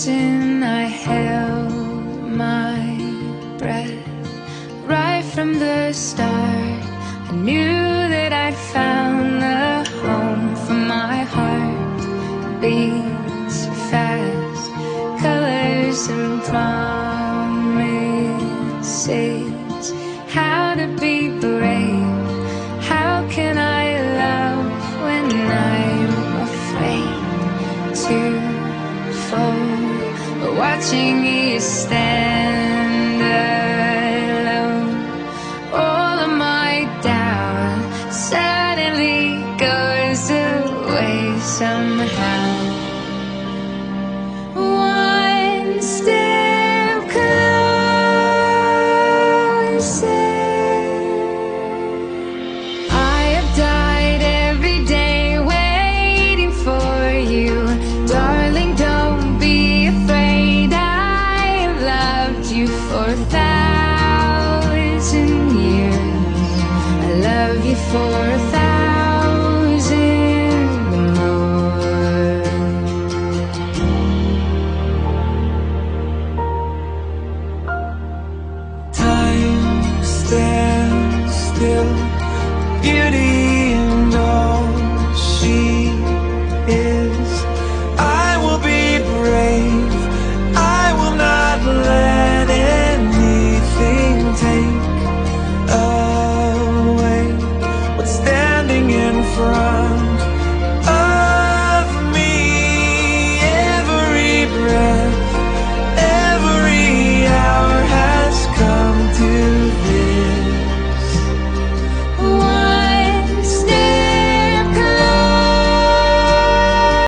frozen, I held my breath. Right from the start, I knew that I'd found the home for my heart. Beats fast, colors and promises. How to be brave, how can I love when I'm afraid to fall? Watching you stand alone, all of my doubt suddenly goes away somehow. One step closer. I have died every day waiting for you, darling. Don't be afraid. I have loved you for 1,000 years. I love you for 1,000 more. Time stands still, beauty and all she